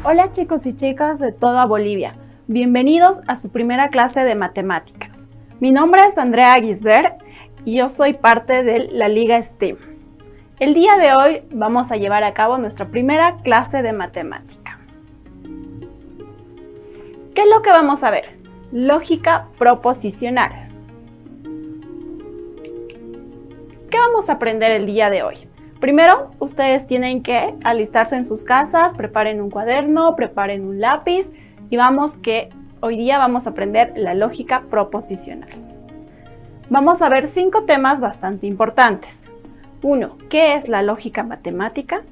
Hola chicos y chicas de toda Bolivia, bienvenidos a su primera clase de matemáticas. Mi nombre es Andrea Gisbert y yo soy parte de la Liga STEAM. El día de hoy vamos a llevar a cabo nuestra primera clase de matemática. ¿Qué es lo que vamos a ver? Lógica proposicional. ¿Qué vamos a aprender el día de hoy? Primero, ustedes tienen que alistarse en sus casas, preparen un cuaderno, preparen un lápiz y hoy día vamos a aprender la lógica proposicional. Vamos a ver 5 temas bastante importantes. 1. ¿Qué es la lógica matemática?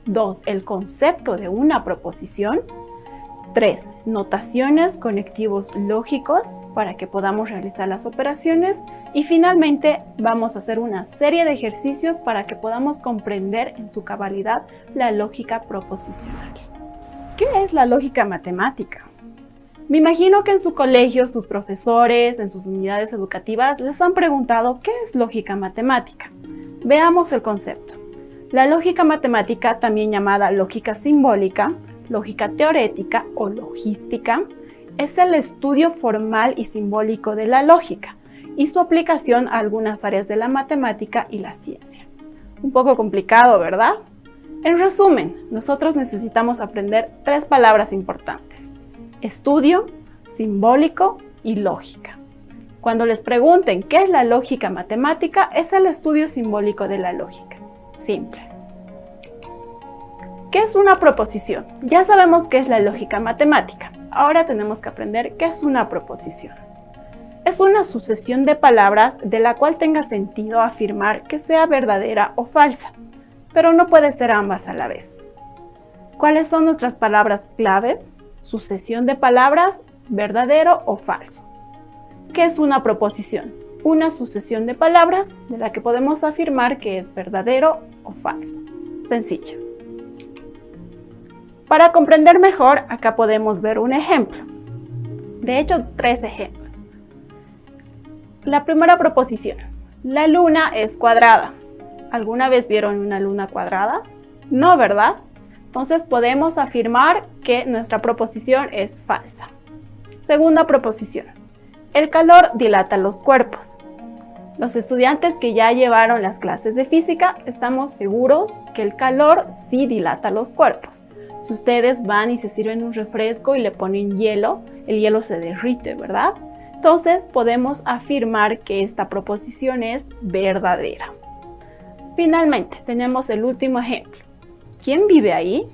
2. El concepto de una proposición. 3. Notaciones, conectivos lógicos para que podamos realizar las operaciones. Y finalmente vamos a hacer una serie de ejercicios para que podamos comprender en su cabalidad la lógica proposicional. ¿Qué es la lógica matemática? Me imagino que en su colegio sus profesores, en sus unidades educativas, les han preguntado ¿qué es lógica matemática? Veamos el concepto. La lógica matemática, también llamada lógica simbólica, lógica teorética o logística, es el estudio formal y simbólico de la lógica y su aplicación a algunas áreas de la matemática y la ciencia. Un poco complicado, ¿verdad? En resumen, nosotros necesitamos aprender 3 palabras importantes: estudio, simbólico y lógica. Cuando les pregunten ¿qué es la lógica matemática? Es el estudio simbólico de la lógica. Simple. ¿Qué es una proposición? Ya sabemos qué es la lógica matemática. Ahora tenemos que aprender qué es una proposición. Es una sucesión de palabras de la cual tenga sentido afirmar que sea verdadera o falsa, pero no puede ser ambas a la vez. ¿Cuáles son nuestras palabras clave? Sucesión de palabras, verdadero o falso. ¿Qué es una proposición? Una sucesión de palabras de la que podemos afirmar que es verdadero o falso. Sencillo. Para comprender mejor, acá podemos ver un ejemplo. De hecho, 3 ejemplos. La primera proposición. La luna es cuadrada. ¿Alguna vez vieron una luna cuadrada? No, ¿verdad? Entonces podemos afirmar que nuestra proposición es falsa. Segunda proposición. El calor dilata los cuerpos. Los estudiantes que ya llevaron las clases de física estamos seguros que el calor sí dilata los cuerpos. Si ustedes van y se sirven un refresco y le ponen hielo, el hielo se derrite, ¿verdad? Entonces podemos afirmar que esta proposición es verdadera. Finalmente, tenemos el último ejemplo. ¿Quién vive ahí?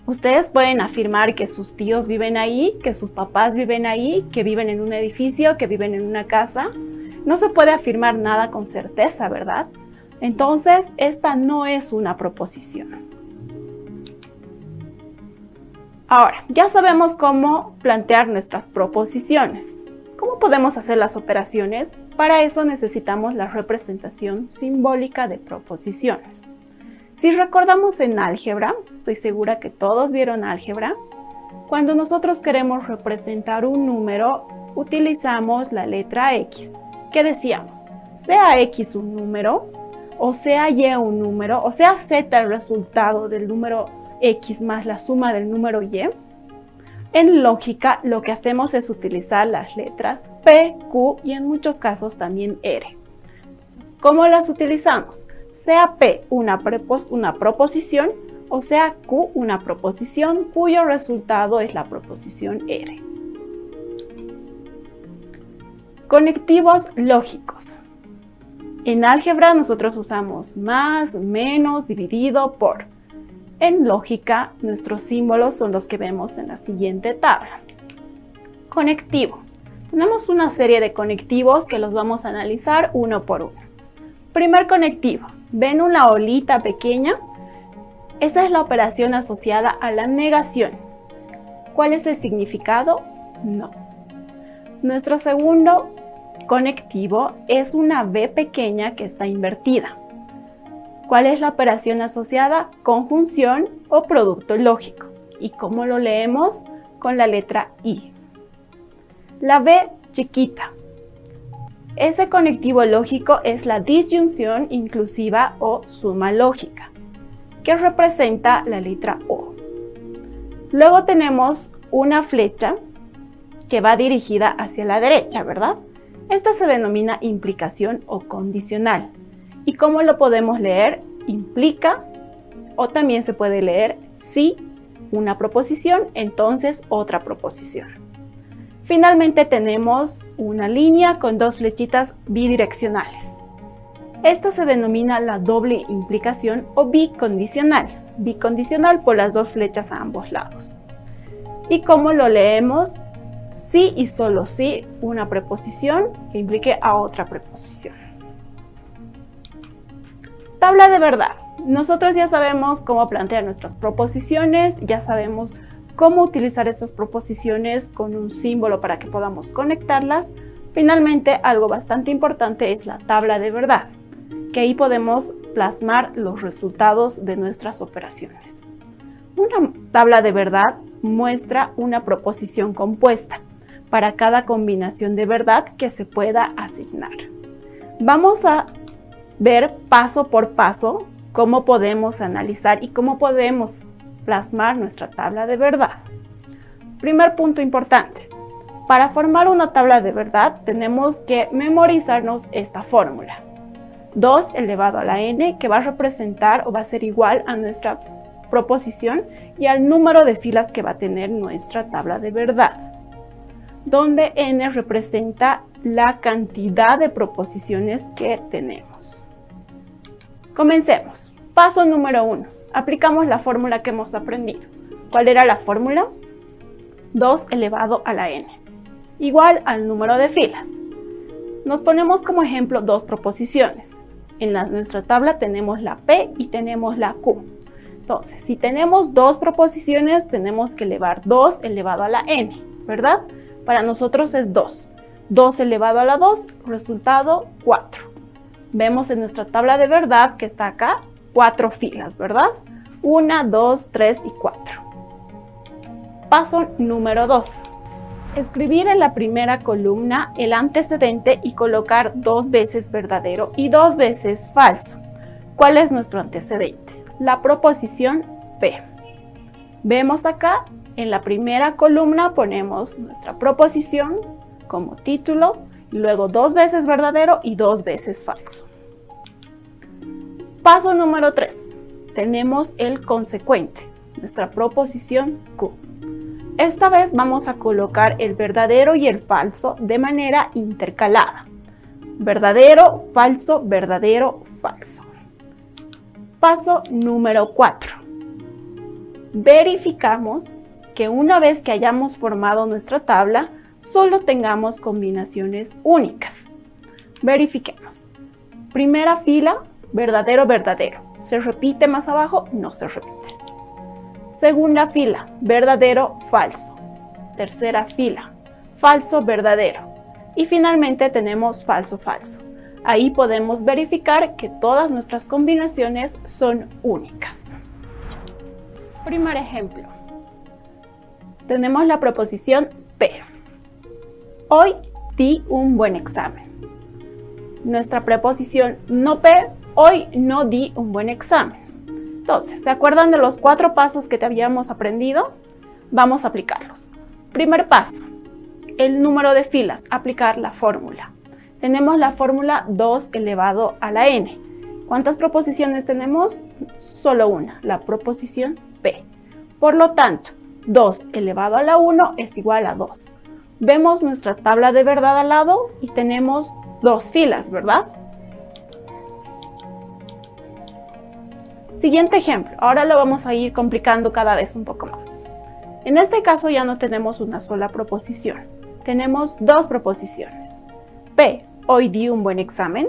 Ustedes pueden afirmar que sus tíos viven ahí, que sus papás viven ahí, que viven en un edificio, que viven en una casa. No se puede afirmar nada con certeza, ¿verdad? Entonces, esta no es una proposición. Ahora, ya sabemos cómo plantear nuestras proposiciones. ¿Cómo podemos hacer las operaciones? Para eso necesitamos la representación simbólica de proposiciones. Si recordamos en álgebra, estoy segura que todos vieron álgebra, cuando nosotros queremos representar un número, utilizamos la letra X. ¿Qué decíamos? Sea X un número, o sea Y un número, o sea Z el resultado del número X más la suma del número Y. En lógica, lo que hacemos es utilizar las letras P, Q y en muchos casos también R. Entonces, ¿cómo las utilizamos? Sea P una proposición o sea Q una proposición cuyo resultado es la proposición R. Conectivos lógicos. En álgebra nosotros usamos más, menos, dividido por. En lógica, nuestros símbolos son los que vemos en la siguiente tabla. Conectivo. Tenemos una serie de conectivos que los vamos a analizar uno por uno. Primer conectivo. ¿Ven una olita pequeña? Esa es la operación asociada a la negación. ¿Cuál es el significado? No. Nuestro segundo conectivo es una B pequeña que está invertida. ¿Cuál es la operación asociada? Conjunción o producto lógico. ¿Y cómo lo leemos? Con la letra I. La B chiquita. Ese conectivo lógico es la disyunción inclusiva o suma lógica, que representa la letra O. Luego tenemos una flecha que va dirigida hacia la derecha, ¿verdad? Esta se denomina implicación o condicional. ¿Y cómo lo podemos leer? Implica, o también se puede leer si una proposición, entonces otra proposición. Finalmente tenemos una línea con dos flechitas bidireccionales. Esta se denomina la doble implicación o bicondicional. Bicondicional por las dos flechas a ambos lados. ¿Y cómo lo leemos? Si y solo si una preposición que implique a otra preposición. Tabla de verdad. Nosotros ya sabemos cómo plantear nuestras proposiciones, ya sabemos cómo utilizar estas proposiciones con un símbolo para que podamos conectarlas. Finalmente, algo bastante importante es la tabla de verdad, que ahí podemos plasmar los resultados de nuestras operaciones. Una tabla de verdad muestra una proposición compuesta para cada combinación de verdad que se pueda asignar. Vamos a ver paso por paso cómo podemos analizar y cómo podemos plasmar nuestra tabla de verdad. Primer punto importante. Para formar una tabla de verdad tenemos que memorizarnos esta fórmula. 2 elevado a la n, que va a representar o va a ser igual a nuestra proposición y al número de filas que va a tener nuestra tabla de verdad, donde n representa la cantidad de proposiciones que tenemos. Comencemos. Paso número 1. Aplicamos la fórmula que hemos aprendido. ¿Cuál era la fórmula? 2 elevado a la n, igual al número de filas. Nos ponemos como ejemplo dos proposiciones. En nuestra tabla tenemos la P y tenemos la Q. Entonces, si tenemos dos proposiciones, tenemos que elevar 2 elevado a la n, ¿verdad? Para nosotros es 2. 2 elevado a la 2, resultado 4. Vemos en nuestra tabla de verdad que está acá 4 filas, ¿verdad? 1, 2, 3 y 4. Paso número 2. Escribir en la primera columna el antecedente y colocar 2 veces verdadero y 2 veces falso. ¿Cuál es nuestro antecedente? La proposición P. Vemos acá, en la primera columna ponemos nuestra proposición como título, y luego 2 veces verdadero y 2 veces falso. Paso número 3. Tenemos el consecuente, nuestra proposición Q. Esta vez vamos a colocar el verdadero y el falso de manera intercalada. Verdadero, falso, verdadero, falso. Paso número 4. Verificamos que una vez que hayamos formado nuestra tabla, solo tengamos combinaciones únicas. Verifiquemos. Primera fila, verdadero, verdadero. ¿Se repite más abajo? No se repite. Segunda fila, verdadero, falso. Tercera fila, falso, verdadero. Y finalmente tenemos falso, falso. Ahí podemos verificar que todas nuestras combinaciones son únicas. Primer ejemplo. Tenemos la proposición P. Hoy di un buen examen. Nuestra preposición no P, hoy no di un buen examen. Entonces, ¿se acuerdan de los 4 pasos que te habíamos aprendido? Vamos a aplicarlos. Primer paso, el número de filas, aplicar la fórmula. Tenemos la fórmula 2 elevado a la n. ¿Cuántas proposiciones tenemos? Solo una, la proposición P. Por lo tanto, 2 elevado a la 1 es igual a 2. Vemos nuestra tabla de verdad al lado y tenemos 2 filas, ¿verdad? Siguiente ejemplo, ahora lo vamos a ir complicando cada vez un poco más. En este caso ya no tenemos una sola proposición, tenemos 2 proposiciones. P, hoy di un buen examen,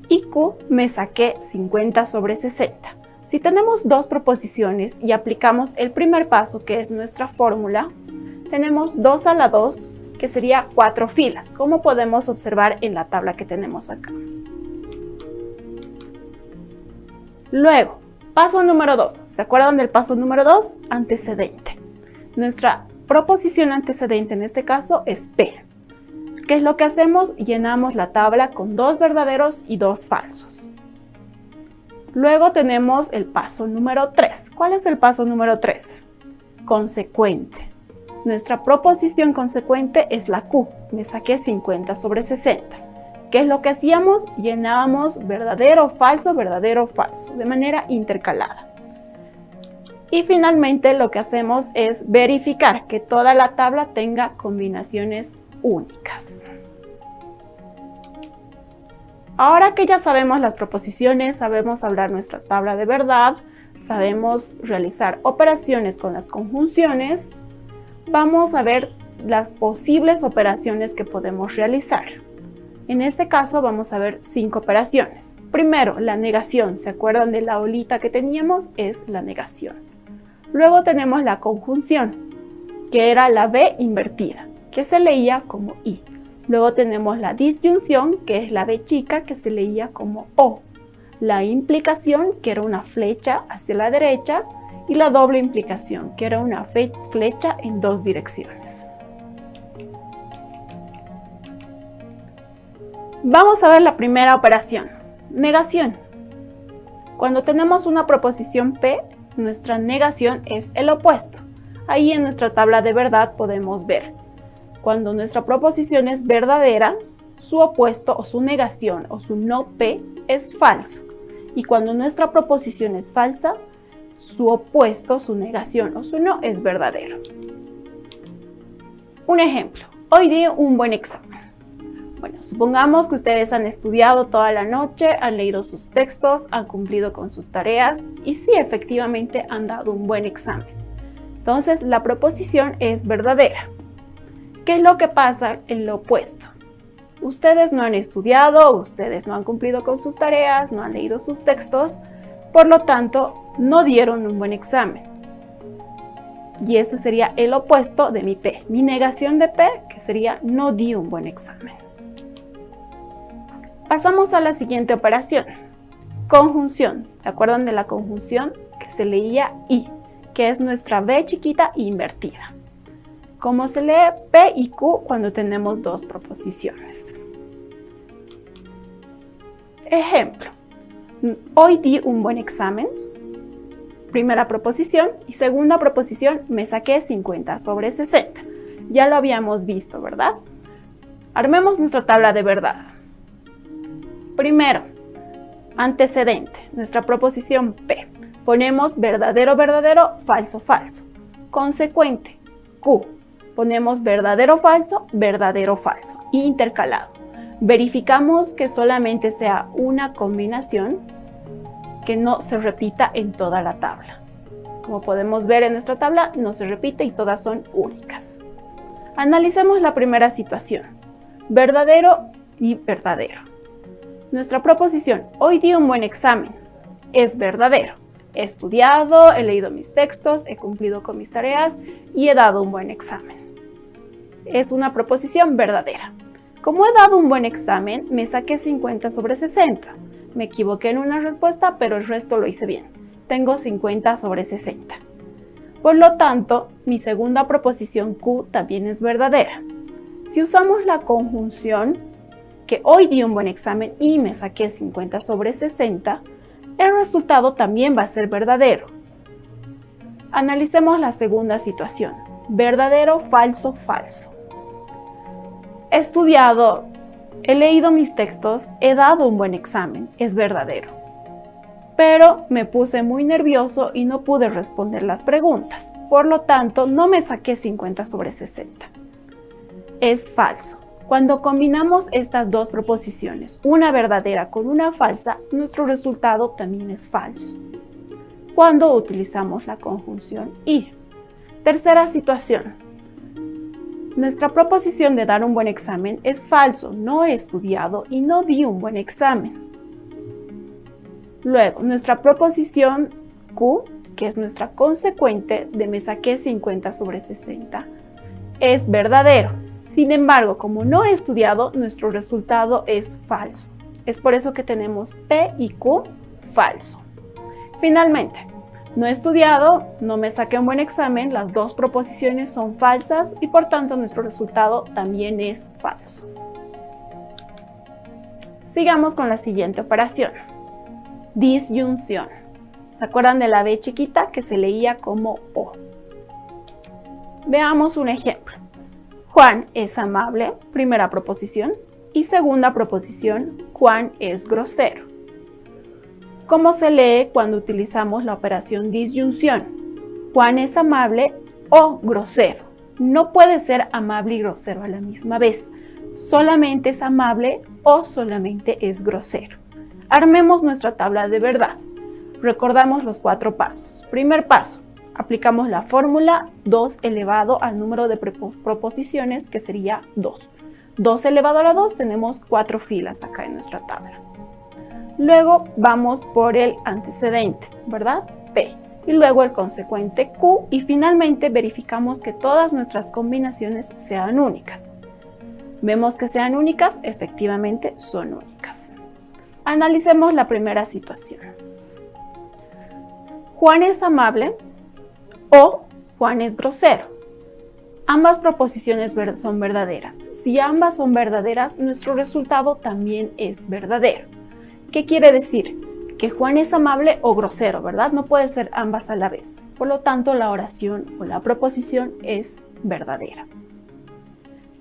y Q, me saqué 50 sobre 60. Si tenemos 2 proposiciones y aplicamos el primer paso, que es nuestra fórmula, tenemos 2 a la 2, que sería 4 filas, como podemos observar en la tabla que tenemos acá. Luego, paso número 2. ¿Se acuerdan del paso número 2? Antecedente. Nuestra proposición antecedente en este caso es P. ¿Qué es lo que hacemos? Llenamos la tabla con 2 verdaderos y 2 falsos. Luego tenemos el paso número 3. ¿Cuál es el paso número 3? consecuente. Nuestra proposición consecuente es la Q. Me saqué 50 sobre 60. ¿Qué es lo que hacíamos? Llenábamos verdadero, falso, de manera intercalada. Y finalmente lo que hacemos es verificar que toda la tabla tenga combinaciones únicas. Ahora que ya sabemos las proposiciones, sabemos hablar nuestra tabla de verdad, sabemos realizar operaciones con las conjunciones, vamos a ver las posibles operaciones que podemos realizar. En este caso vamos a ver 5 operaciones. Primero, la negación. ¿Se acuerdan de la olita que teníamos? Es la negación. Luego tenemos la conjunción, que era la B invertida, que se leía como I. Luego tenemos la disyunción, que es la B chica, que se leía como O. La implicación, que era una flecha hacia la derecha, y la doble implicación, que era una flecha en 2 direcciones. Vamos a ver la primera operación, negación. Cuando tenemos una proposición P, nuestra negación es el opuesto. Ahí en nuestra tabla de verdad podemos ver. Cuando nuestra proposición es verdadera, su opuesto o su negación o su no P es falso. Y cuando nuestra proposición es falsa, su opuesto, su negación o su no es verdadero. Un ejemplo, hoy di un buen examen. Bueno, supongamos que ustedes han estudiado toda la noche, han leído sus textos, han cumplido con sus tareas y sí, efectivamente han dado un buen examen. Entonces, la proposición es verdadera. ¿Qué es lo que pasa en lo opuesto? Ustedes no han estudiado, ustedes no han cumplido con sus tareas, no han leído sus textos, por lo tanto, no dieron un buen examen. Y ese sería el opuesto de mi P, mi negación de P, que sería no di un buen examen. Pasamos a la siguiente operación, conjunción. ¿Se acuerdan de la conjunción? Que se leía I, que es nuestra B chiquita invertida. ¿Cómo se lee P y Q cuando tenemos 2 proposiciones? Ejemplo, hoy di un buen examen. Primera proposición y segunda proposición, me saqué 50 sobre 60. Ya lo habíamos visto, ¿verdad? Armemos nuestra tabla de verdad. Primero, antecedente, nuestra proposición P. Ponemos verdadero, verdadero, falso, falso. Consecuente, Q. Ponemos verdadero, falso, intercalado. Verificamos que solamente sea una combinación, que no se repita en toda la tabla. Como podemos ver en nuestra tabla, no se repite y todas son únicas. Analicemos la primera situación, verdadero y verdadero. Nuestra proposición, hoy di un buen examen, es verdadero. He estudiado, he leído mis textos, he cumplido con mis tareas y he dado un buen examen. Es una proposición verdadera. Como he dado un buen examen, me saqué 50 sobre 60. Me equivoqué en una respuesta, pero el resto lo hice bien. Tengo 50 sobre 60. Por lo tanto, mi segunda proposición Q también es verdadera. Si usamos la conjunción, que hoy di un buen examen y me saqué 50 sobre 60, el resultado también va a ser verdadero. Analicemos la segunda situación, verdadero, falso, falso. He estudiado, he leído mis textos, he dado un buen examen, es verdadero. Pero me puse muy nervioso y no pude responder las preguntas, por lo tanto no me saqué 50 sobre 60. Es falso. Cuando combinamos estas 2 proposiciones, una verdadera con una falsa, nuestro resultado también es falso. Cuando utilizamos la conjunción y. Tercera situación. Nuestra proposición de dar un buen examen es falso. No he estudiado y no di un buen examen. Luego, nuestra proposición Q, que es nuestra consecuente de me saqué 50 sobre 60, es verdadero. Sin embargo, como no he estudiado, nuestro resultado es falso. Es por eso que tenemos P y Q falso. Finalmente, no he estudiado, no me saqué un buen examen, las 2 proposiciones son falsas y por tanto nuestro resultado también es falso. Sigamos con la siguiente operación. Disyunción. ¿Se acuerdan de la B chiquita que se leía como O? Veamos un ejemplo. Juan es amable, primera proposición, y segunda proposición, Juan es grosero. ¿Cómo se lee cuando utilizamos la operación disyunción? Juan es amable o grosero. No puede ser amable y grosero a la misma vez. Solamente es amable o solamente es grosero. Armemos nuestra tabla de verdad. Recordamos los 4 pasos. Primer paso, aplicamos la fórmula 2 elevado al número de proposiciones, que sería 2. 2 elevado a la 2, tenemos 4 filas acá en nuestra tabla. Luego vamos por el antecedente, ¿verdad? P. Y luego el consecuente Q. Y finalmente verificamos que todas nuestras combinaciones sean únicas. ¿Vemos que sean únicas? Efectivamente son únicas. Analicemos la primera situación. Juan es amable o Juan es grosero. Ambas proposiciones son verdaderas. Si ambas son verdaderas, nuestro resultado también es verdadero. ¿Qué quiere decir? Que Juan es amable o grosero, ¿verdad? No puede ser ambas a la vez. Por lo tanto, la oración o la proposición es verdadera.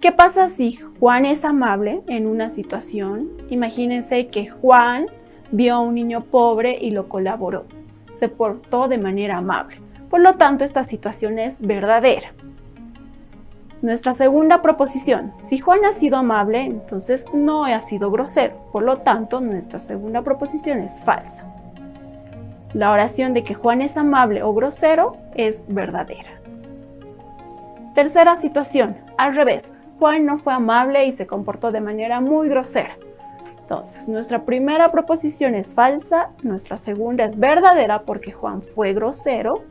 ¿Qué pasa si Juan es amable en una situación? Imagínense que Juan vio a un niño pobre y lo colaboró. Se portó de manera amable. Por lo tanto, esta situación es verdadera. Nuestra segunda proposición, si Juan ha sido amable, entonces no ha sido grosero. Por lo tanto, nuestra segunda proposición es falsa. La oración de que Juan es amable o grosero es verdadera. Tercera situación, al revés. Juan no fue amable y se comportó de manera muy grosera. Entonces, nuestra primera proposición es falsa, nuestra segunda es verdadera porque Juan fue grosero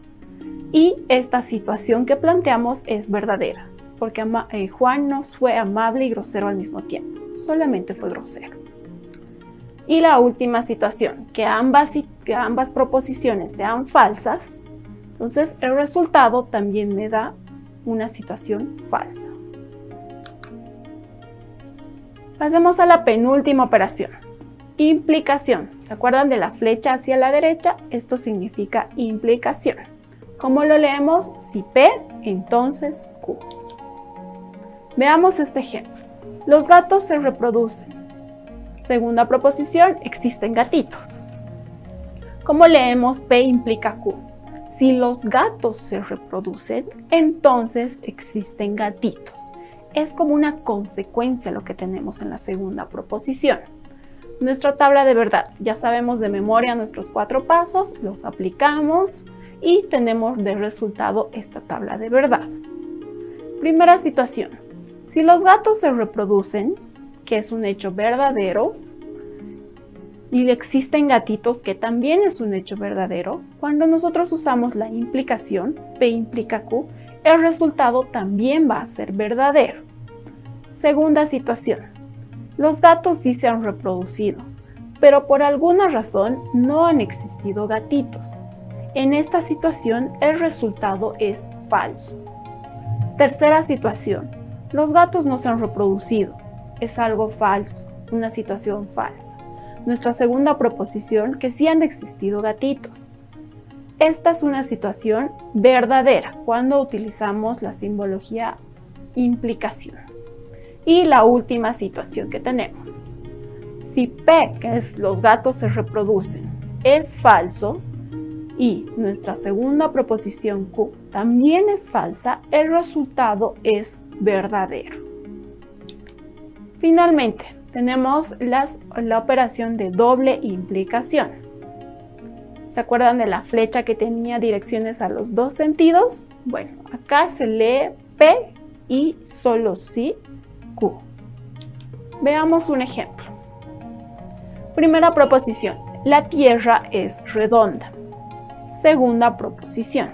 y esta situación que planteamos es verdadera, porque Juan no fue amable y grosero al mismo tiempo, solamente fue grosero. Y la última situación, que ambas proposiciones sean falsas, entonces el resultado también me da una situación falsa. Pasemos a la penúltima operación, implicación. ¿Se acuerdan de la flecha hacia la derecha? Esto significa implicación. ¿Cómo lo leemos? Si P, entonces Q. Veamos este ejemplo. Los gatos se reproducen. Segunda proposición, existen gatitos. ¿Cómo leemos P implica Q? Si los gatos se reproducen, entonces existen gatitos. Es como una consecuencia lo que tenemos en la segunda proposición. Nuestra tabla de verdad, ya sabemos de memoria nuestros 4 pasos, los aplicamos y tenemos de resultado esta tabla de verdad. Primera situación. Si los gatos se reproducen, que es un hecho verdadero, y existen gatitos, que también es un hecho verdadero, cuando nosotros usamos la implicación, P implica Q, el resultado también va a ser verdadero. Segunda situación. Los gatos sí se han reproducido, pero por alguna razón no han existido gatitos. En esta situación, el resultado es falso. Tercera situación. Los gatos no se han reproducido. Es algo falso, una situación falsa. Nuestra segunda proposición, que sí han existido gatitos. Esta es una situación verdadera cuando utilizamos la simbología implicación. Y la última situación que tenemos. Si P, que es los gatos se reproducen, es falso y nuestra segunda proposición Q también es falsa, el resultado es verdadero. Finalmente, tenemos la operación de doble implicación. ¿Se acuerdan de la flecha que tenía direcciones a los 2 sentidos? Bueno, acá se lee P y solo sí Q. Veamos un ejemplo. Primera proposición, la Tierra es redonda. Segunda proposición,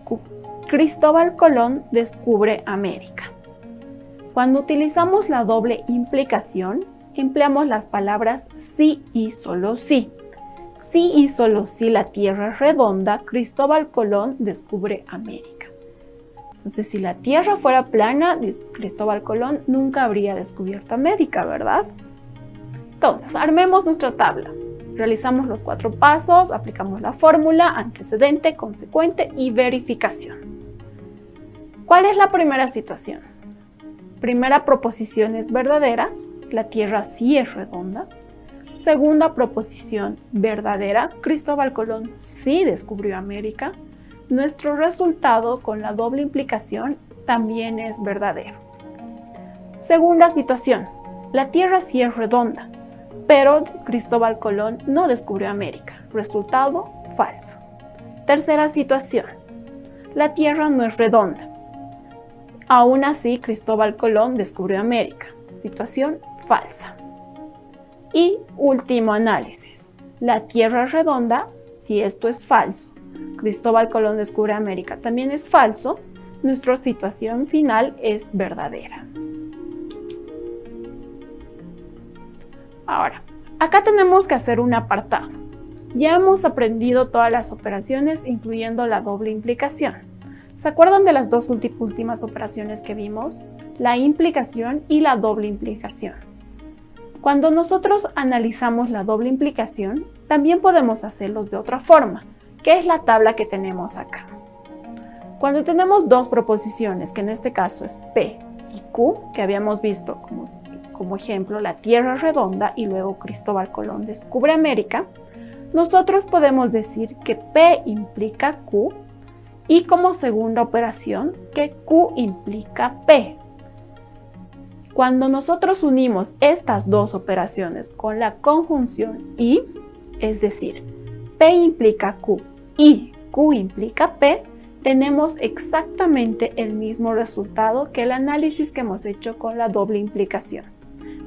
Q. Cristóbal Colón descubre América. Cuando utilizamos la doble implicación, empleamos las palabras sí y solo sí. Sí y solo sí la Tierra es redonda, Cristóbal Colón descubre América. Entonces, si la Tierra fuera plana, Cristóbal Colón nunca habría descubierto América, ¿verdad? Entonces, armemos nuestra tabla. Realizamos los 4 pasos, aplicamos la fórmula, antecedente, consecuente y verificación. ¿Cuál es la primera situación? Primera proposición es verdadera, la Tierra sí es redonda. Segunda proposición verdadera, Cristóbal Colón sí descubrió América. Nuestro resultado con la doble implicación también es verdadero. Segunda situación, la Tierra sí es redonda, pero Cristóbal Colón no descubrió América. Resultado, falso. Tercera situación, la Tierra no es redonda. Aún así, Cristóbal Colón descubrió América. Situación falsa. Y último análisis. La Tierra es redonda, si esto es falso. Cristóbal Colón descubre América, también es falso. Nuestra situación final es verdadera. Ahora, acá tenemos que hacer un apartado. Ya hemos aprendido todas las operaciones, incluyendo la doble implicación. ¿Se acuerdan de las dos últimas operaciones que vimos? La implicación y la doble implicación. Cuando nosotros analizamos la doble implicación, también podemos hacerlo de otra forma, que es la tabla que tenemos acá. Cuando tenemos dos proposiciones, que en este caso es P y Q, que habíamos visto como ejemplo la Tierra redonda y luego Cristóbal Colón descubre América, nosotros podemos decir que P implica Q y como segunda operación que Q implica P. Cuando nosotros unimos estas dos operaciones con la conjunción y, es decir, P implica Q y Q implica P, tenemos exactamente el mismo resultado que el análisis que hemos hecho con la doble implicación.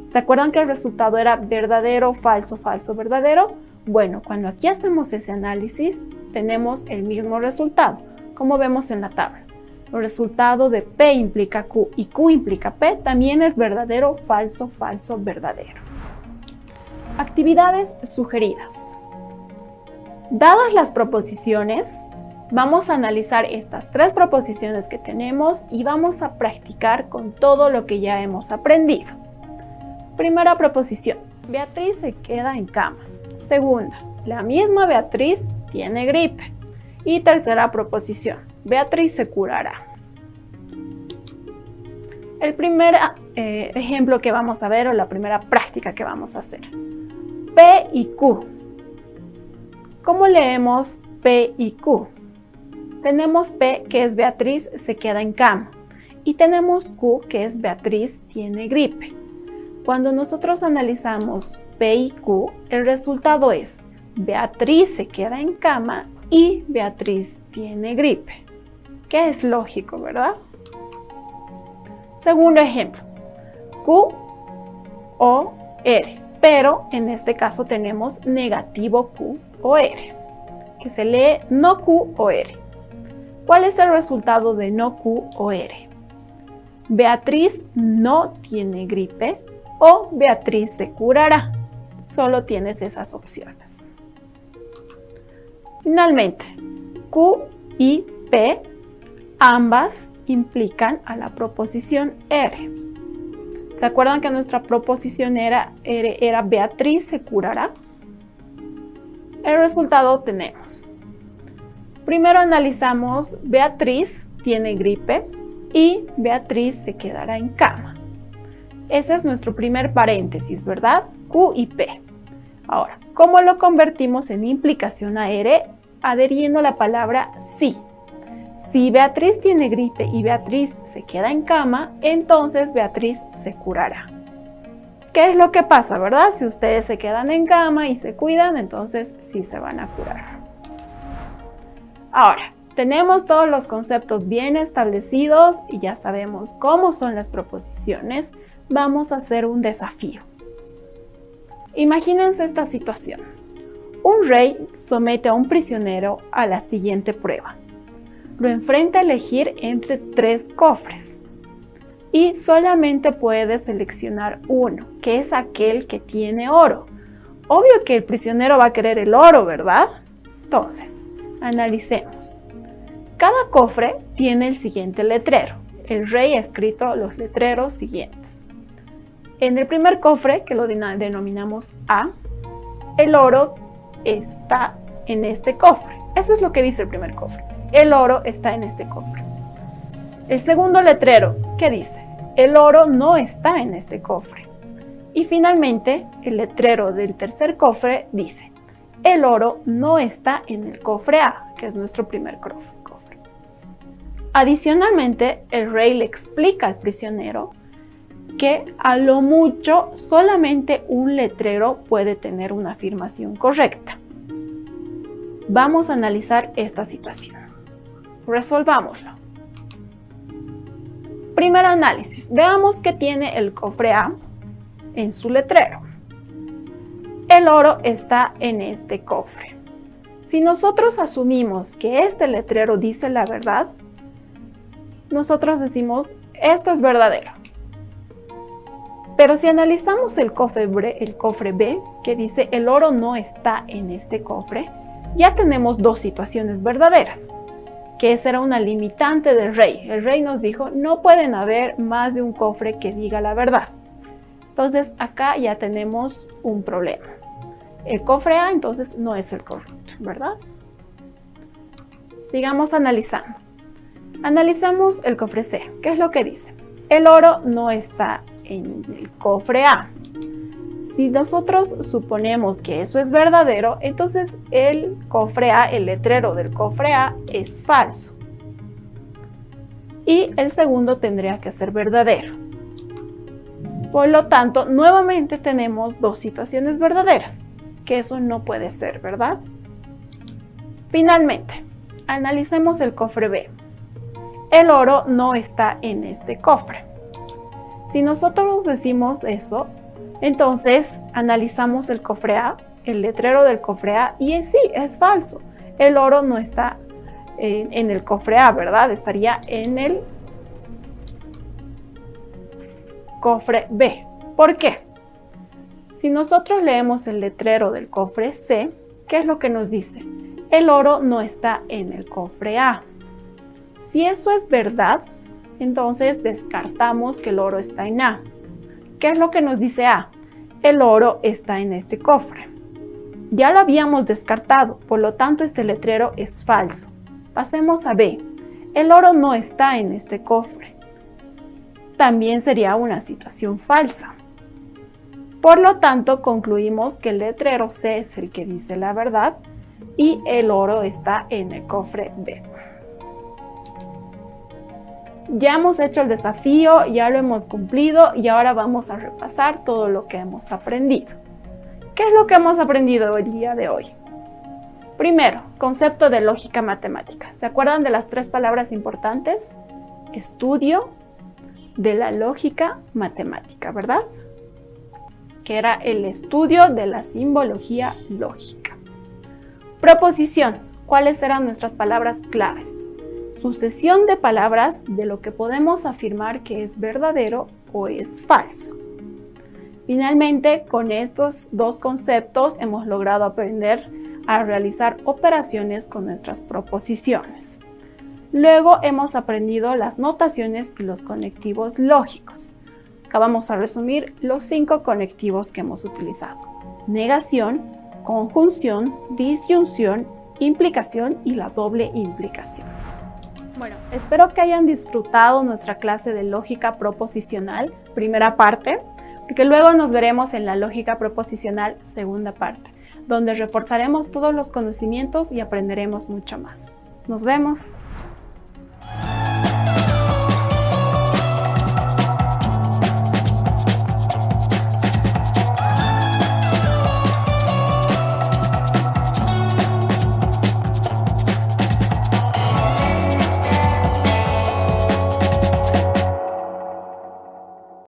¿Se acuerdan que el resultado era verdadero, falso, falso, verdadero? Bueno, cuando aquí hacemos ese análisis, tenemos el mismo resultado, como vemos en la tabla. El resultado de P implica Q y Q implica P también es verdadero, falso, falso, verdadero. Actividades sugeridas. Dadas las proposiciones, vamos a analizar estas tres proposiciones que tenemos y vamos a practicar con todo lo que ya hemos aprendido. Primera proposición, Beatriz se queda en cama. Segunda, la misma Beatriz tiene gripe. Y tercera proposición, Beatriz se curará. El primer ejemplo que vamos a ver o la primera práctica que vamos a hacer. P y Q. ¿Cómo leemos P y Q? Tenemos P que es Beatriz se queda en cama y tenemos Q que es Beatriz tiene gripe. Cuando nosotros analizamos P y Q, el resultado es Beatriz se queda en cama y Beatriz tiene gripe, que es lógico, ¿verdad? Segundo ejemplo, Q o R, pero en este caso tenemos negativo Q o R, que se lee no Q o R. ¿Cuál es el resultado de no Q o R? Beatriz no tiene gripe o Beatriz se curará. Solo tienes esas opciones. Finalmente, Q y P, ambas implican a la proposición R. ¿Se acuerdan que nuestra proposición era Beatriz se curará? El resultado tenemos. Primero analizamos Beatriz tiene gripe y Beatriz se quedará en cama. Ese es nuestro primer paréntesis, ¿verdad? Q y P. Ahora, ¿cómo lo convertimos en implicación a R? Adheriendo la palabra sí. Si Beatriz tiene gripe y Beatriz se queda en cama, entonces Beatriz se curará. ¿Qué es lo que pasa, verdad? Si ustedes se quedan en cama y se cuidan, entonces sí se van a curar. Ahora, tenemos todos los conceptos bien establecidos y ya sabemos cómo son las proposiciones. Vamos a hacer un desafío. Imagínense esta situación. Un rey somete a un prisionero a la siguiente prueba. Lo enfrenta a elegir entre 3 cofres y solamente puede seleccionar uno, que es aquel que tiene oro. Obvio que el prisionero va a querer el oro, ¿verdad? Entonces, analicemos. Cada cofre tiene el siguiente letrero. El rey ha escrito los letreros siguientes. En el primer cofre, que lo denominamos A, el oro está en este cofre. Eso es lo que dice el primer cofre. El oro está en este cofre. El segundo letrero, ¿qué dice? El oro no está en este cofre. Y finalmente, el letrero del tercer cofre dice, el oro no está en el cofre A, que es nuestro primer cofre. Adicionalmente, el rey le explica al prisionero que a lo mucho solamente un letrero puede tener una afirmación correcta. Vamos a analizar esta situación. Resolvámoslo. Primer análisis. Veamos que tiene el cofre A en su letrero. El oro está en este cofre. Si nosotros asumimos que este letrero dice la verdad, nosotros decimos, esto es verdadero. Pero si analizamos el cofre B, que dice el oro no está en este cofre, ya tenemos dos situaciones verdaderas, que esa era una limitante del rey. El rey nos dijo, no pueden haber más de un cofre que diga la verdad. Entonces acá ya tenemos un problema. El cofre A entonces no es el correcto, ¿verdad? Sigamos analizando. Analizamos el cofre C. ¿Qué es lo que dice? El oro no está en el cofre A. Si nosotros suponemos que eso es verdadero, entonces el cofre A, el letrero del cofre A es falso. Y el segundo tendría que ser verdadero. Por lo tanto, nuevamente tenemos dos situaciones verdaderas, que eso no puede ser, ¿verdad? Finalmente, analicemos el cofre B. El oro no está en este cofre. Si nosotros decimos eso, entonces analizamos el cofre A, el letrero del cofre A, y sí, es falso. El oro no está en el cofre A, ¿verdad? Estaría en el cofre B. ¿Por qué? Si nosotros leemos el letrero del cofre C, ¿qué es lo que nos dice? El oro no está en el cofre A. Si eso es verdad, entonces descartamos que el oro está en A. ¿Qué es lo que nos dice A? El oro está en este cofre. Ya lo habíamos descartado, por lo tanto este letrero es falso. Pasemos a B. El oro no está en este cofre. También sería una situación falsa. Por lo tanto, concluimos que el letrero C es el que dice la verdad y el oro está en el cofre B. Ya hemos hecho el desafío, ya lo hemos cumplido y ahora vamos a repasar todo lo que hemos aprendido. ¿Qué es lo que hemos aprendido el día de hoy? Primero, concepto de lógica matemática. ¿Se acuerdan de las tres palabras importantes? Estudio de la lógica matemática, ¿verdad? Que era el estudio de la simbología lógica. Proposición. ¿Cuáles eran nuestras palabras claves? Sucesión de palabras de lo que podemos afirmar que es verdadero o es falso. Finalmente, con estos dos conceptos hemos logrado aprender a realizar operaciones con nuestras proposiciones. Luego hemos aprendido las notaciones y los conectivos lógicos. Acá vamos a resumir los 5 conectivos que hemos utilizado: negación, conjunción, disyunción, implicación y la doble implicación. Bueno, espero que hayan disfrutado nuestra clase de lógica proposicional, primera parte, porque luego nos veremos en la lógica proposicional, segunda parte, donde reforzaremos todos los conocimientos y aprenderemos mucho más. Nos vemos.